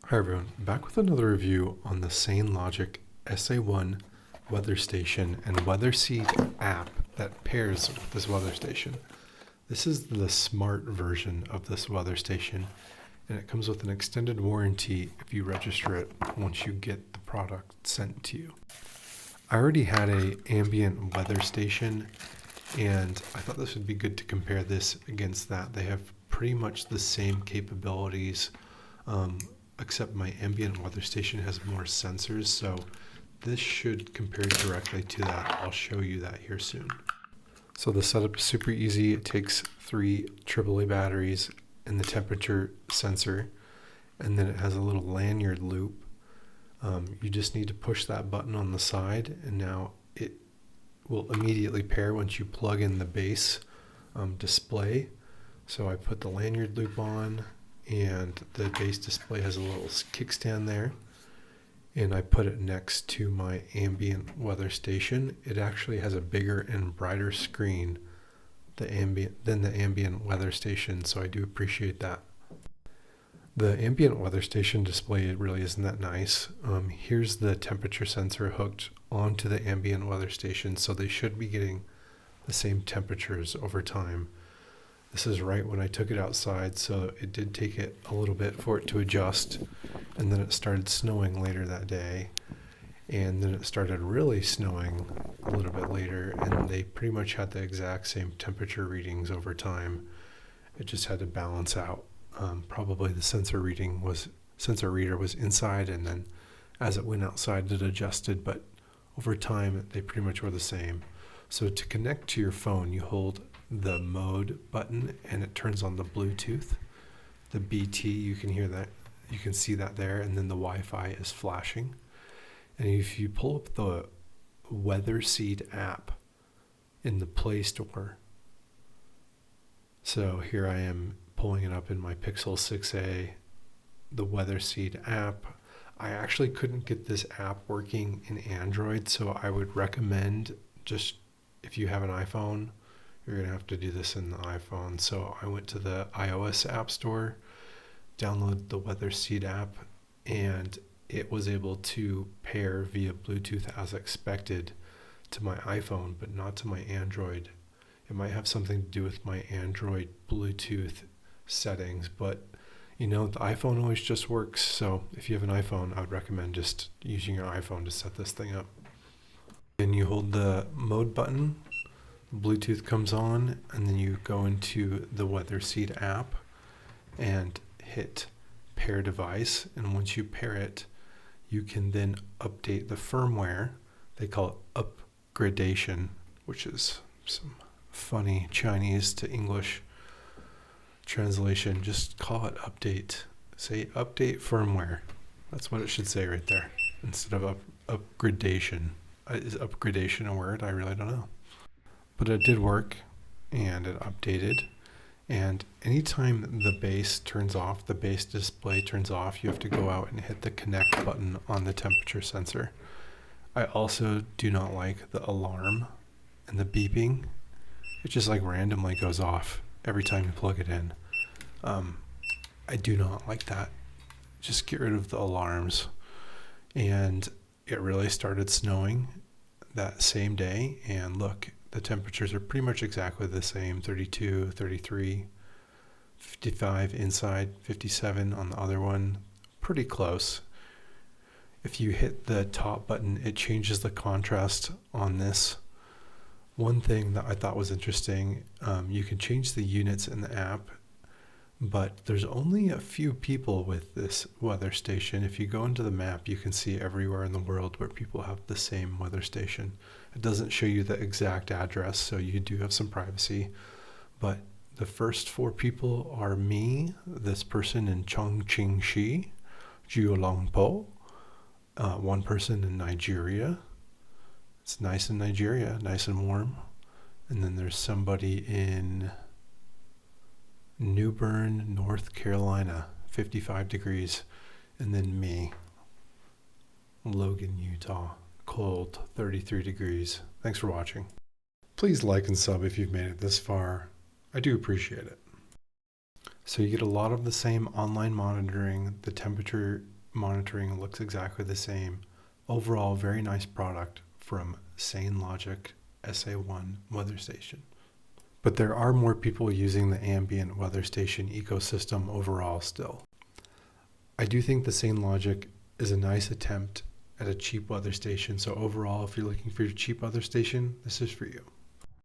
Hi everyone, back with another review on the SainLogic SA1 Weather Station and WeatherSeed app that pairs with this weather station. This is the smart version of this weather station, and it comes with an extended warranty if you register it once you get the product sent to you. I already had a Ambient Weather Station, and I thought this would be good to compare this against that. They have pretty much the same capabilities, except my Ambient Weather Station has more sensors, so this should compare directly to that. I'll show you that here soon. So the setup is super easy. It takes 3 AAA batteries and the temperature sensor, and then it has a little lanyard loop. You just need to push that button on the side, and now it will immediately pair once you plug in the base display. So I put the lanyard loop on, and the base display has a little kickstand there, and I put it next to my Ambient Weather Station. It actually has a bigger and brighter screen than the Ambient Weather Station, so I do appreciate that. The Ambient Weather Station display really isn't that nice. Here's the temperature sensor hooked onto the Ambient Weather Station, so they should be getting the same temperatures over time. This is right when I took it outside, so it did take it a little bit for it to adjust, and then it started snowing later that day, and then it started really snowing a little bit later, and they pretty much had the exact same temperature readings over time. It just had to balance out. Probably the sensor reader was inside, and then as it went outside it adjusted, but over time they pretty much were the same. So to connect to your phone, you hold the mode button and it turns on the Bluetooth. The BT, you can hear that, you can see that there, and then the Wi-Fi is flashing. And if you pull up the WeatherSeed app in the Play Store, so here I am pulling it up in my Pixel 6a, the WeatherSeed app. I actually couldn't get this app working in Android, so I would recommend, just if you have an iPhone, you're going to have to do this in the iPhone. So I went to the iOS App Store, downloaded the WeatherSeed app, and it was able to pair via Bluetooth as expected to my iPhone, but not to my Android. It might have something to do with my Android Bluetooth settings, but the iPhone always just works. So if you have an iPhone, I would recommend just using your iPhone to set this thing up. And you hold the mode button, Bluetooth comes on, and then you go into the WeatherSeed app and hit pair device. And once you pair it, you can then update the firmware. They call it upgradation, which is some funny Chinese to English translation. Just call it update. Say update firmware. That's what it should say right there instead of upgradation. Is upgradation a word? I really don't know. But it did work, and it updated. And anytime the base turns off, the base display turns off, you have to go out and hit the connect button on the temperature sensor. I also do not like the alarm and the beeping. It just randomly goes off every time you plug it in. I do not like that. Just get rid of the alarms. And it really started snowing that same day, and look, the temperatures are pretty much exactly the same, 32, 33, 55 inside, 57 on the other one, pretty close. If you hit the top button, it changes the contrast on this. One thing that I thought was interesting, you can change the units in the app, but there's only a few people with this weather station. If you go into the map, you can see everywhere in the world where people have the same weather station. It doesn't show you the exact address, so you do have some privacy. But the first 4 people are me, this person in Chongqing, Jiulongpo, one person in Nigeria. It's nice in Nigeria, nice and warm. And then there's somebody in New Bern, North Carolina, 55 degrees. And then me, Logan, Utah, cold, 33 degrees. Thanks for watching. Please like and sub if you've made it this far. I do appreciate it. So you get a lot of the same online monitoring. The temperature monitoring looks exactly the same. Overall, very nice product from SainLogic SA1 Weather Station. But there are more people using the Ambient Weather Station ecosystem overall still. I do think the SainLogic is a nice attempt at a cheap weather station. So overall, if you're looking for your cheap weather station, this is for you.